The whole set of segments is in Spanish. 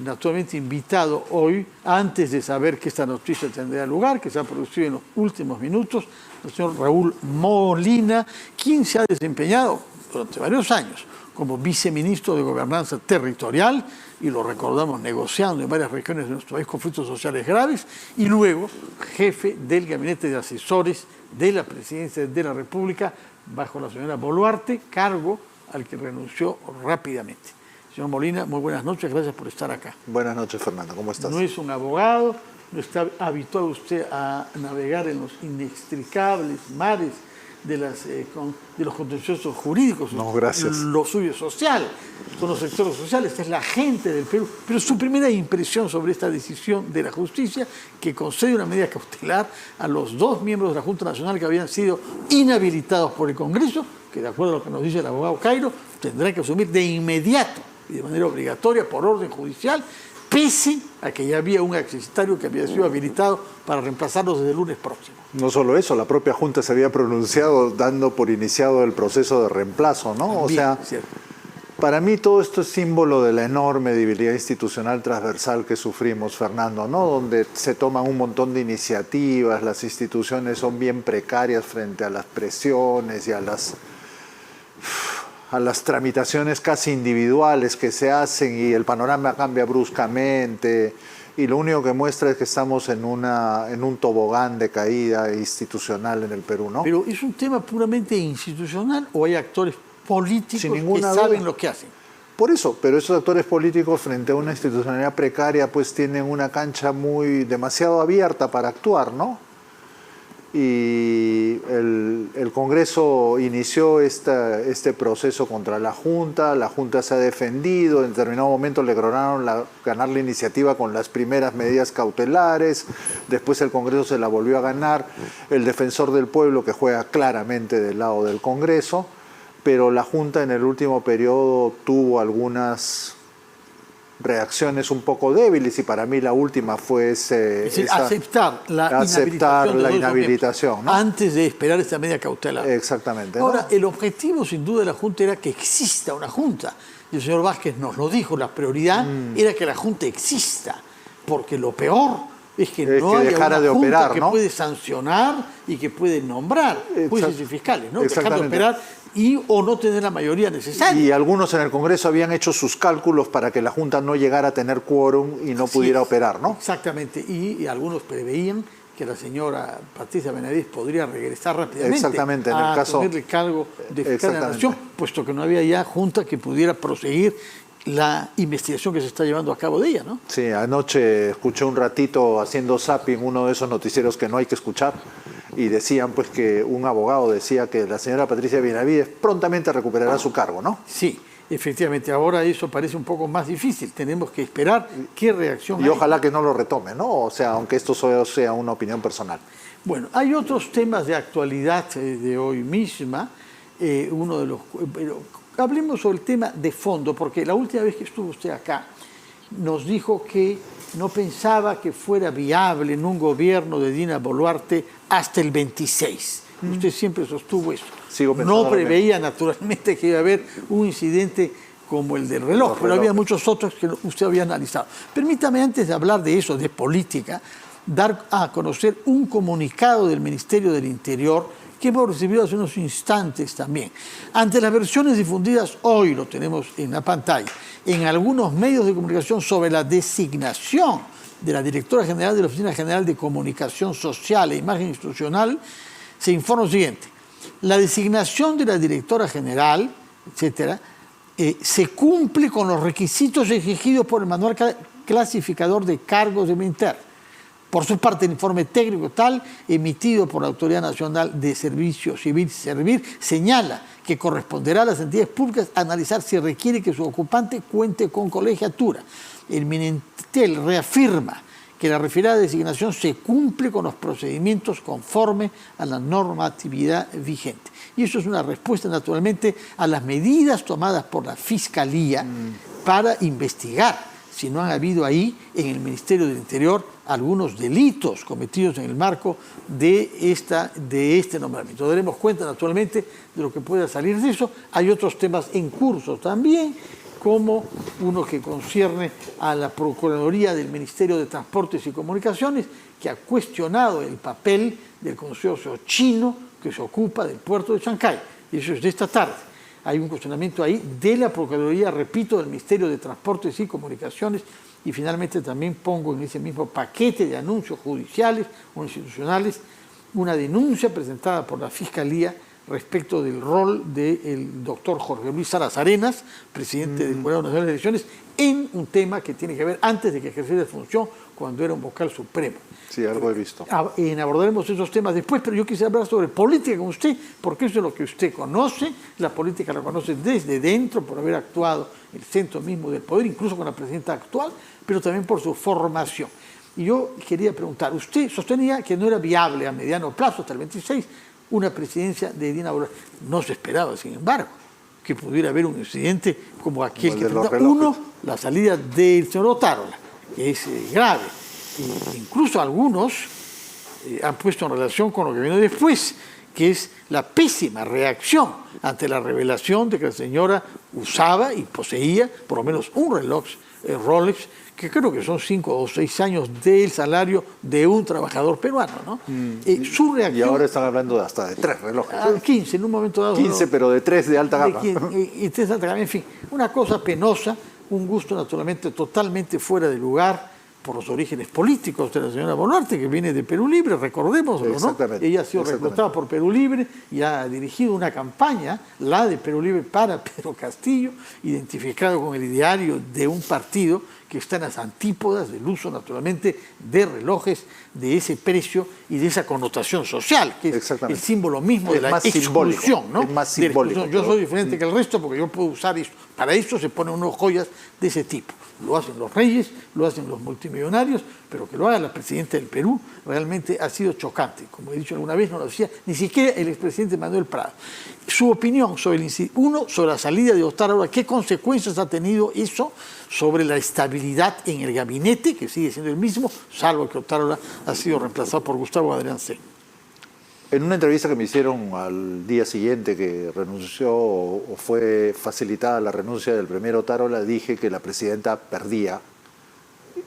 naturalmente invitado hoy, antes de saber que esta noticia tendría lugar, que se ha producido en los últimos minutos, al señor Raúl Molina, quien se ha desempeñado durante varios años como viceministro de Gobernanza Territorial, y lo recordamos negociando en varias regiones de nuestro país conflictos sociales graves, y luego jefe del gabinete de asesores de la Presidencia de la República bajo la señora Boluarte, cargo al que renunció rápidamente. Señor Molina, muy buenas noches, gracias por estar acá. Buenas noches, Fernando, ¿cómo estás? No es un abogado, no está habituado usted a navegar en los inextricables mares de los contenciosos jurídicos. No, gracias. Lo suyo es social, son los sectores sociales, es la gente del Perú. Pero su primera impresión sobre esta decisión de la justicia, que concede una medida cautelar a los 2 miembros de la Junta Nacional que habían sido inhabilitados por el Congreso, que de acuerdo a lo que nos dice el abogado Cairo, tendrá que asumir de inmediato y de manera obligatoria por orden judicial, pese a que ya había un accesitario que había sido habilitado para reemplazarlos desde el lunes próximo. No solo eso, la propia Junta se había pronunciado dando por iniciado el proceso de reemplazo, ¿no? También, o sea, cierto. Para mí todo esto es símbolo de la enorme debilidad institucional transversal que sufrimos, Fernando, ¿no? Donde se toman un montón de iniciativas, las instituciones son bien precarias frente a las presiones y a las tramitaciones casi individuales que se hacen, y el panorama cambia bruscamente, y lo único que muestra es que estamos en un tobogán de caída institucional en el Perú, ¿no? Pero ¿es un tema puramente institucional o hay actores políticos que saben lo que hacen? Por eso, pero esos actores políticos frente a una institucionalidad precaria pues tienen una cancha demasiado abierta para actuar, ¿no? Y el Congreso inició este proceso contra la Junta se ha defendido, en determinado momento le lograron ganar la iniciativa con las primeras medidas cautelares, después el Congreso se la volvió a ganar, el defensor del pueblo que juega claramente del lado del Congreso, pero la Junta en el último periodo tuvo algunas reacciones un poco débiles, y para mí la última fue aceptar la inhabilitación, ¿no? Antes de esperar esta medida cautelar. Exactamente. Ahora, el objetivo sin duda de la Junta era que exista una Junta. Y el señor Vázquez nos lo dijo, la prioridad era que la Junta exista, porque lo peor es que no haya una de Junta operar, que ¿no? puede sancionar y que puede nombrar jueces y fiscales, ¿no? Dejar de operar o no tener la mayoría necesaria. Y algunos en el Congreso habían hecho sus cálculos para que la Junta no llegara a tener quórum y no pudiera operar, ¿no? Exactamente, y algunos preveían que la señora Patricia Benavides podría regresar rápidamente a asumir el cargo de fiscal de la Nación, puesto que no había ya Junta que pudiera proseguir la investigación que se está llevando a cabo de ella, ¿no? Sí, anoche escuché un ratito haciendo zapping uno de esos noticieros que no hay que escuchar, y decían pues que un abogado decía que la señora Patricia Benavides prontamente recuperará su cargo, ¿no? Sí, efectivamente, ahora eso parece un poco más difícil, tenemos que esperar qué reacción hay. Y ojalá que no lo retome, ¿no? O sea, aunque esto solo sea una opinión personal. Bueno, hay otros temas de actualidad de hoy misma, pero hablemos sobre el tema de fondo, porque la última vez que estuvo usted acá nos dijo que no pensaba que fuera viable en un gobierno de Dina Boluarte hasta el 26. Usted siempre sostuvo eso. No preveía naturalmente que iba a haber un incidente como el del reloj, pero había muchos otros que usted había analizado. Permítame, antes de hablar de eso, de política, dar a conocer un comunicado del Ministerio del Interior que hemos recibido hace unos instantes también. Ante las versiones difundidas hoy, lo tenemos en la pantalla, en algunos medios de comunicación sobre la designación de la directora general de la Oficina General de Comunicación Social e Imagen Institucional, se informa lo siguiente: la designación de la directora general, etcétera, se cumple con los requisitos exigidos por el manual clasificador de cargos de Minter. Por su parte, el informe técnico tal emitido por la Autoridad Nacional de Servicio Civil Servir señala que corresponderá a las entidades públicas analizar si requiere que su ocupante cuente con colegiatura. El Minintel reafirma que la referida designación se cumple con los procedimientos conforme a la normatividad vigente. Y eso es una respuesta, naturalmente, a las medidas tomadas por la Fiscalía para investigar si no han habido ahí, en el Ministerio del Interior, algunos delitos cometidos en el marco de este nombramiento. Daremos cuenta, naturalmente, de lo que pueda salir de eso. Hay otros temas en curso también. como uno que concierne a la Procuraduría del Ministerio de Transportes y Comunicaciones, que ha cuestionado el papel del consorcio chino que se ocupa del puerto de Chancay. Y eso es de esta tarde. Hay un cuestionamiento ahí de la Procuraduría, repito, del Ministerio de Transportes y Comunicaciones, y finalmente también pongo en ese mismo paquete de anuncios judiciales o institucionales una denuncia presentada por la Fiscalía respecto del rol del doctor Jorge Luis Salas Arenas, presidente del Jurado Nacional de Elecciones, en un tema que tiene que ver antes de que ejerciera función cuando era un vocal supremo. Sí, algo he visto. Abordaremos esos temas después, pero yo quisiera hablar sobre política con usted, porque eso es lo que usted conoce, la política la conoce desde dentro, por haber actuado en el centro mismo del poder, incluso con la presidenta actual, pero también por su formación. Y yo quería preguntar, usted sostenía que no era viable a mediano plazo, hasta el 26, una presidencia de Dina Boluarte. No se esperaba, sin embargo, que pudiera haber un incidente como aquel que presenta. Uno, la salida del señor Otárola, que es grave. Incluso algunos han puesto en relación con lo que vino después, que es la pésima reacción ante la revelación de que la señora usaba y poseía por lo menos un reloj Rolex, que creo que son 5 o 6 años del salario de un trabajador peruano, ¿no? Su reacción... Y ahora están hablando hasta de 3 relojes. 15 en un momento dado. 15, pero de 3 de alta gama. Y 3 de alta gama, en fin. Una cosa penosa, un gusto naturalmente totalmente fuera de lugar por los orígenes políticos de la señora Boluarte, que viene de Perú Libre, recordémoslo, ¿no? Ella ha sido reclutada por Perú Libre y ha dirigido una campaña, la de Perú Libre para Pedro Castillo, identificado con el ideario de un partido que está en las antípodas del uso, naturalmente, de relojes de ese precio y de esa connotación social, que es el símbolo mismo de la exclusión, ¿no? Es más simbólico. Yo soy diferente que el resto porque yo puedo usar eso. Para eso se ponen unas joyas de ese tipo. Lo hacen los reyes, lo hacen los multimillonarios, pero que lo haga la presidenta del Perú realmente ha sido chocante. Como he dicho alguna vez, no lo decía ni siquiera el expresidente Manuel Prado. Su opinión sobre sobre la salida de Otárola, ¿qué consecuencias ha tenido eso sobre la estabilidad en el gabinete, que sigue siendo el mismo, salvo que Otárola ha sido reemplazado por Gustavo Adrián Sen? En una entrevista que me hicieron al día siguiente que renunció o fue facilitada la renuncia del primer Otárola, dije que la presidenta perdía.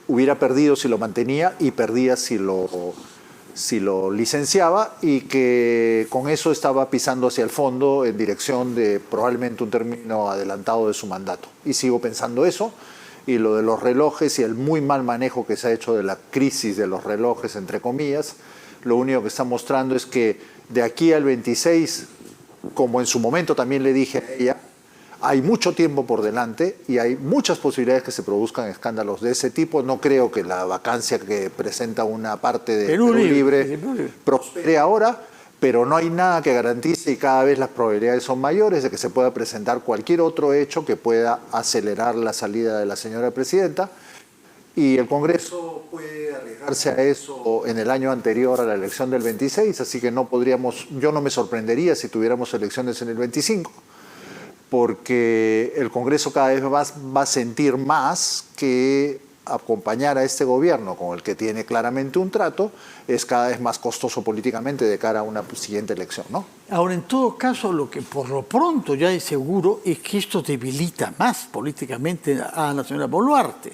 Hubiera perdido si lo mantenía y perdía si lo licenciaba, y que con eso estaba pisando hacia el fondo en dirección de probablemente un término adelantado de su mandato. Y sigo pensando eso. Y lo de los relojes y el muy mal manejo que se ha hecho de la crisis de los relojes, entre comillas, lo único que está mostrando es que de aquí al 26, como en su momento también le dije a ella, hay mucho tiempo por delante y hay muchas posibilidades que se produzcan escándalos de ese tipo. No creo que la vacancia que presenta una parte de Perú Libre prospere ahora, pero no hay nada que garantice, y cada vez las probabilidades son mayores de que se pueda presentar cualquier otro hecho que pueda acelerar la salida de la señora presidenta. Y el Congreso puede arriesgarse a eso en el año anterior a la elección del 26, así que yo no me sorprendería si tuviéramos elecciones en el 25, porque el Congreso cada vez va a sentir más que acompañar a este gobierno, con el que tiene claramente un trato, es cada vez más costoso políticamente de cara a una siguiente elección, ¿no? Ahora, en todo caso, lo que por lo pronto ya es seguro es que esto debilita más políticamente a la señora Boluarte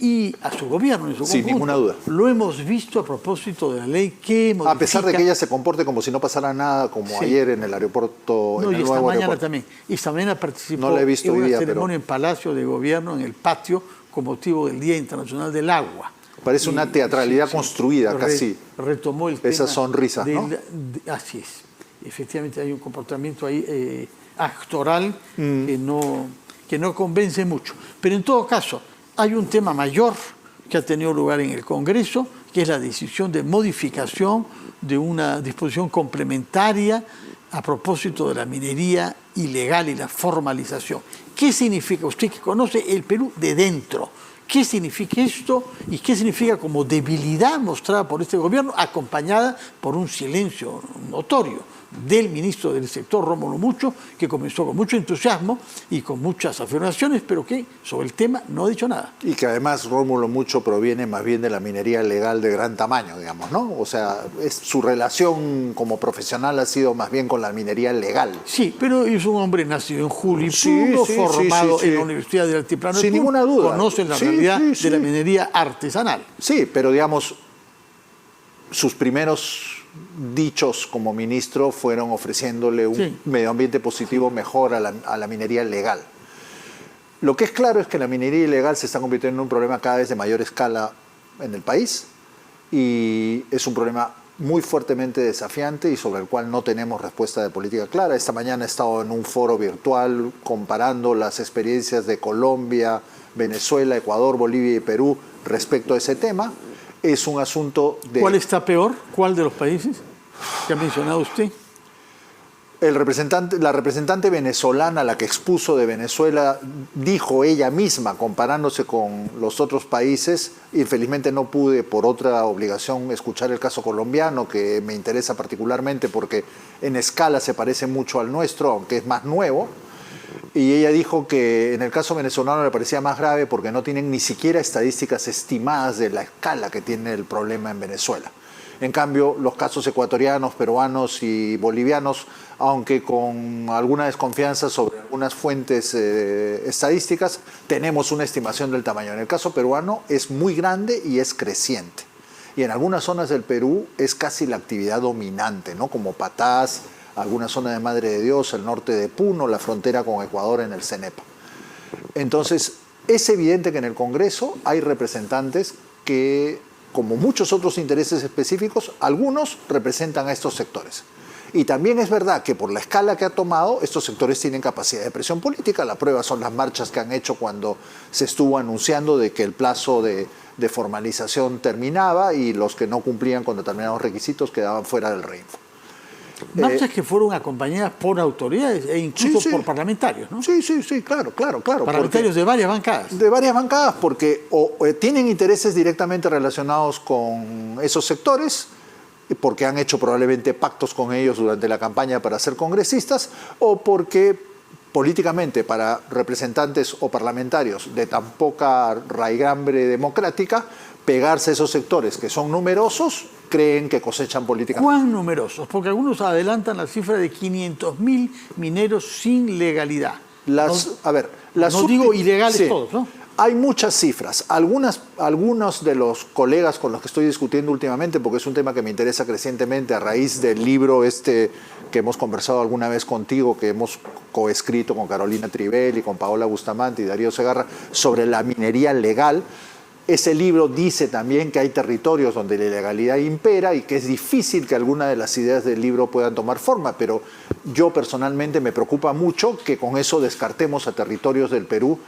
y a su gobierno en su conjunto. Sin ninguna duda. Lo hemos visto a propósito de la ley que modifica... A pesar de que ella se comporte como si no pasara nada, como ayer en el aeropuerto... No, y esta mañana también. Esta mañana participó en una ceremonia en Palacio de Gobierno, en el patio, con motivo del Día Internacional del Agua. Parece una teatralidad construida, casi. Retomó el tema. Esa sonrisa, ¿no? Así es. Efectivamente hay un comportamiento ahí actoral que no convence mucho. Pero en todo caso, hay un tema mayor que ha tenido lugar en el Congreso, que es la decisión de modificación de una disposición complementaria a propósito de la minería ilegal y la formalización. ¿Qué significa? Usted que conoce el Perú de dentro, qué significa esto y qué significa como debilidad mostrada por este gobierno, acompañada por un silencio notorio del ministro del sector, Rómulo Mucho, que comenzó con mucho entusiasmo y con muchas afirmaciones, pero que sobre el tema no ha dicho nada. Y que además Rómulo Mucho proviene más bien de la minería legal de gran tamaño, digamos, ¿no? O sea, su relación como profesional ha sido más bien con la minería legal. Sí, pero es un hombre nacido en Julipuro, formado en la Universidad del Altiplano. Sin ninguna duda. Conoce la realidad de la minería artesanal. Sí, pero digamos, sus primeros dichos como ministro fueron ofreciéndole un medio ambiente positivo mejor a la minería legal. Lo que es claro es que la minería ilegal se está convirtiendo en un problema cada vez de mayor escala en el país y es un problema muy fuertemente desafiante y sobre el cual no tenemos respuesta de política clara. Esta mañana he estado en un foro virtual comparando las experiencias de Colombia, Venezuela, Ecuador, Bolivia y Perú respecto a ese tema. Es un asunto de... ¿Cuál está peor? ¿Cuál de los países que ha mencionado usted? La representante venezolana, la que expuso de Venezuela, dijo ella misma, comparándose con los otros países, infelizmente no pude por otra obligación escuchar el caso colombiano, que me interesa particularmente porque en escala se parece mucho al nuestro, aunque es más nuevo. Y ella dijo que en el caso venezolano le parecía más grave porque no tienen ni siquiera estadísticas estimadas de la escala que tiene el problema en Venezuela. En cambio, los casos ecuatorianos, peruanos y bolivianos, aunque con alguna desconfianza sobre algunas fuentes estadísticas, tenemos una estimación del tamaño. En el caso peruano es muy grande y es creciente. Y en algunas zonas del Perú es casi la actividad dominante, ¿no? Como Patás, alguna zona de Madre de Dios, el norte de Puno, la frontera con Ecuador en el Cenepa. Entonces, es evidente que en el Congreso hay representantes que, como muchos otros intereses específicos, algunos representan a estos sectores. Y también es verdad que por la escala que ha tomado, estos sectores tienen capacidad de presión política. La prueba son las marchas que han hecho cuando se estuvo anunciando de que el plazo de formalización terminaba y los que no cumplían con determinados requisitos quedaban fuera del REINFO. Marchas que fueron acompañadas por autoridades e incluso por parlamentarios, ¿no? Sí, claro. Parlamentarios de varias bancadas. De varias bancadas, porque o tienen intereses directamente relacionados con esos sectores, porque han hecho probablemente pactos con ellos durante la campaña para ser congresistas, o porque políticamente para representantes o parlamentarios de tan poca raigambre democrática, pegarse a esos sectores que son numerosos, creen que cosechan políticamente. ¿Cuán numerosos? Porque algunos adelantan la cifra de 500.000 mineros sin legalidad. No digo ilegales todos, ¿no? Hay muchas cifras. Algunos de los colegas con los que estoy discutiendo últimamente, porque es un tema que me interesa crecientemente a raíz del libro que hemos conversado alguna vez contigo, que hemos coescrito con Carolina Tribel y con Paola Bustamante y Darío Segarra, sobre la minería legal. Ese libro dice también que hay territorios donde la ilegalidad impera y que es difícil que alguna de las ideas del libro puedan tomar forma, pero yo personalmente me preocupa mucho que con eso descartemos a territorios del Perú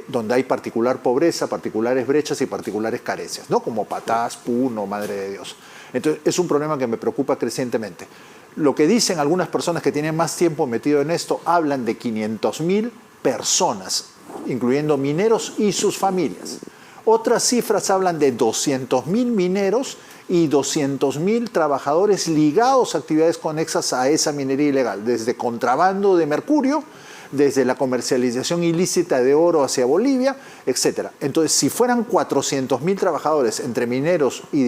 donde hay particular pobreza, particulares brechas y particulares carencias, ¿no? Como Patás, Puno, Madre de Dios. Entonces es un problema que me preocupa crecientemente. Lo que dicen algunas personas que tienen más tiempo metido en esto, hablan de 500.000 personas, incluyendo mineros y sus familias. Otras cifras hablan de 200.000 mineros y 200.000 trabajadores ligados a actividades conexas a esa minería ilegal, desde contrabando de mercurio, desde la comercialización ilícita de oro hacia Bolivia, etc. Entonces, si fueran 400.000 trabajadores entre mineros y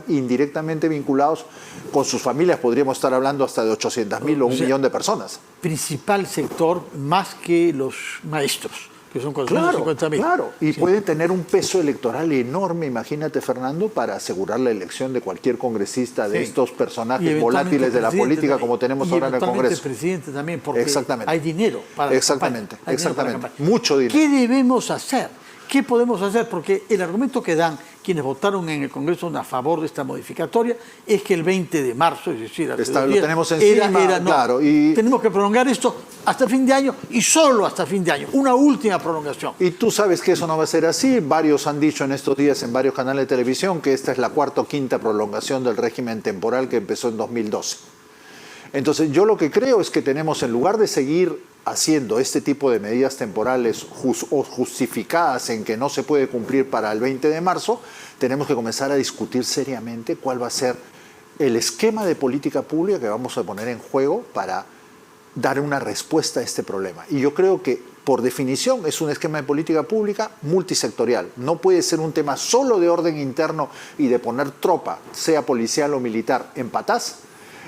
indirectamente vinculados con sus familias, podríamos estar hablando hasta de 800.000 o 1 millón de personas. Principal sector más que los maestros, que son 450.000. Claro, y puede tener un peso electoral enorme, imagínate, Fernando, para asegurar la elección de cualquier congresista de estos personajes volátiles de la política también, como tenemos ahora en el Congreso. El presidente también, porque hay dinero para la campaña. Exactamente, mucho dinero. ¿Qué debemos hacer? ¿Qué podemos hacer? Porque el argumento que dan quienes votaron en el Congreso a favor de esta modificatoria es que el 20 de marzo, es decir, hace 2 días, lo tenemos encima, claro. Y tenemos que prolongar esto hasta fin de año y solo hasta fin de año. Una última prolongación. Y tú sabes que eso no va a ser así. Varios han dicho en estos días en varios canales de televisión que esta es la 4ª o 5ª prolongación del régimen temporal que empezó en 2012. Entonces yo lo que creo es que tenemos, en lugar de seguir haciendo este tipo de medidas temporales o justificadas en que no se puede cumplir para el 20 de marzo, tenemos que comenzar a discutir seriamente cuál va a ser el esquema de política pública que vamos a poner en juego para dar una respuesta a este problema. Y yo creo que, por definición, es un esquema de política pública multisectorial. No puede ser un tema solo de orden interno y de poner tropa, sea policial o militar, en Patás.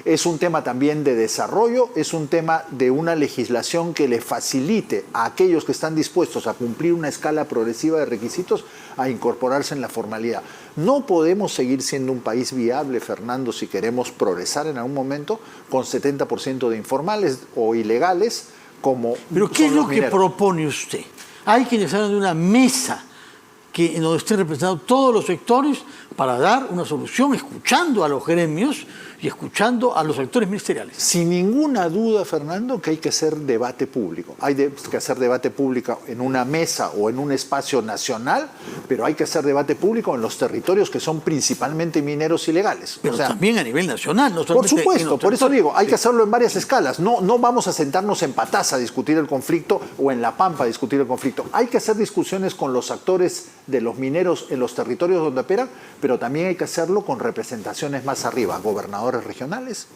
Es un tema también de desarrollo, es un tema de una legislación que le facilite a aquellos que están dispuestos a cumplir una escala progresiva de requisitos a incorporarse en la formalidad. No podemos seguir siendo un país viable, Fernando, si queremos progresar en algún momento, con 70% de informales o ilegales como ¿Pero qué es lo que propone usted? Hay quienes hablan de una mesa en donde estén representados todos los sectores para dar una solución, escuchando a los gremios y escuchando a los actores ministeriales. Sin ninguna duda, Fernando, que hay que hacer debate público. Hay que hacer debate público en una mesa o en un espacio nacional, pero hay que hacer debate público en los territorios que son principalmente mineros ilegales. Pero también a nivel nacional, no solamente. Por supuesto, por eso digo, hay que hacerlo en varias escalas. No vamos a sentarnos en Patás a discutir el conflicto o en La Pampa a discutir el conflicto. Hay que hacer discusiones con los actores de los mineros en los territorios donde operan, pero también hay que hacerlo con representaciones más arriba, gobernadores regionales,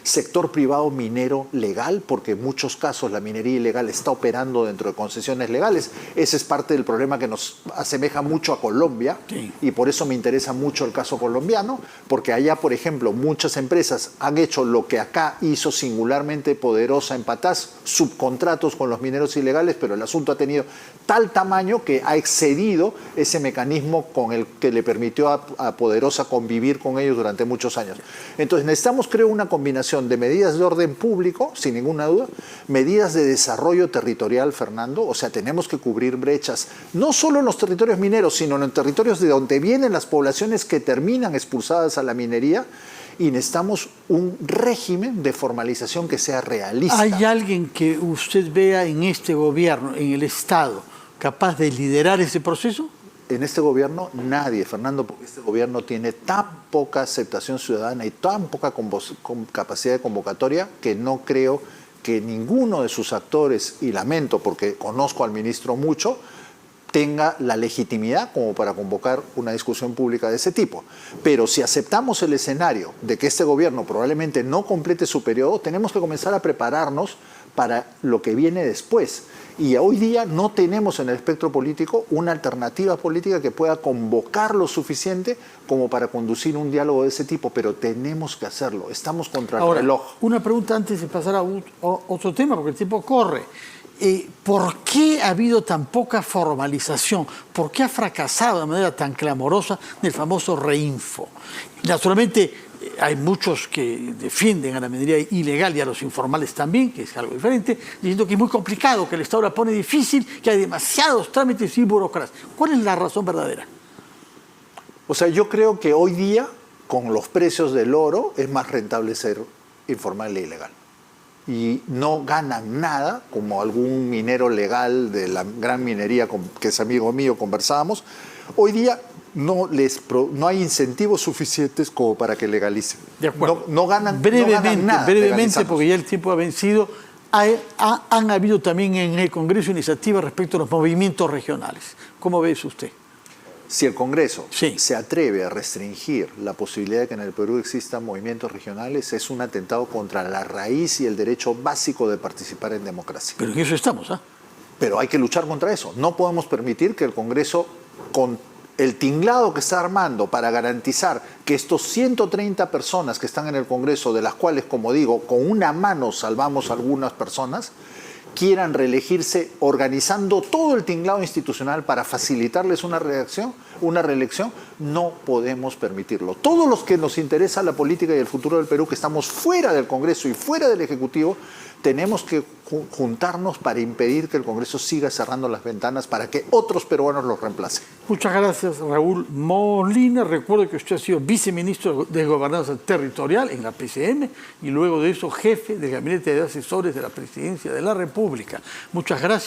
sector privado minero legal, porque en muchos casos la minería ilegal está operando dentro de concesiones legales. Ese es parte del problema que nos asemeja mucho a Colombia, sí. Y por eso me interesa mucho el caso colombiano, porque allá, por ejemplo, muchas empresas han hecho lo que acá hizo singularmente Poderosa en Patás, subcontratos con los mineros ilegales, pero el asunto ha tenido tal tamaño que ha excedido ese mecanismo con el que le permitió a Poderosa convivir con ellos durante muchos años. Entonces necesitamos, creo, una combinación de medidas de orden público, sin ninguna duda, medidas de desarrollo territorial, Fernando, o sea, tenemos que cubrir brechas, no solo en los territorios mineros, sino en los territorios de donde vienen las poblaciones que terminan expulsadas a la minería, y necesitamos un régimen de formalización que sea realista. ¿Hay alguien que usted vea en este gobierno, en el Estado, capaz de liderar ese proceso? En este gobierno nadie, Fernando, porque este gobierno tiene tan poca aceptación ciudadana y tan poca capacidad de convocatoria que no creo que ninguno de sus actores, y lamento porque conozco al ministro mucho, tenga la legitimidad como para convocar una discusión pública de ese tipo. Pero si aceptamos el escenario de que este gobierno probablemente no complete su periodo, tenemos que comenzar a prepararnos para lo que viene después. Y hoy día no tenemos en el espectro político una alternativa política que pueda convocar lo suficiente como para conducir un diálogo de ese tipo, pero tenemos que hacerlo. Estamos contra el reloj. Una pregunta antes de pasar a otro tema, porque el tiempo corre. ¿Por qué ha habido tan poca formalización? ¿Por qué ha fracasado de manera tan clamorosa el famoso Reinfo? Naturalmente, hay muchos que defienden a la minería ilegal y a los informales también, que es algo diferente, diciendo que es muy complicado, que el Estado la pone difícil, que hay demasiados trámites y burocracia. ¿Cuál es la razón verdadera? O sea, yo creo que hoy día, con los precios del oro, es más rentable ser informal e ilegal. Y no ganan nada, como algún minero legal de la gran minería que es amigo mío, conversábamos. Hoy día no hay incentivos suficientes como para que legalicen. De acuerdo. No ganan nada. Brevemente, porque ya el tiempo ha vencido, han habido también en el Congreso iniciativas respecto a los movimientos regionales. ¿Cómo ve eso usted? Si el Congreso se atreve a restringir la posibilidad de que en el Perú existan movimientos regionales, es un atentado contra la raíz y el derecho básico de participar en democracia. Pero en eso estamos, ¿ah? Pero hay que luchar contra eso. No podemos permitir que el Congreso, con el tinglado que está armando para garantizar que estos 130 personas que están en el Congreso, de las cuales, como digo, con una mano salvamos a algunas personas, quieran reelegirse organizando todo el tinglado institucional para facilitarles una reelección, no podemos permitirlo. Todos los que nos interesa la política y el futuro del Perú, que estamos fuera del Congreso y fuera del Ejecutivo, tenemos que juntarnos para impedir que el Congreso siga cerrando las ventanas para que otros peruanos los reemplacen. Muchas gracias, Raúl Molina. Recuerdo que usted ha sido viceministro de Gobernanza Territorial en la PCM y luego de eso jefe del Gabinete de Asesores de la Presidencia de la República. Muchas gracias.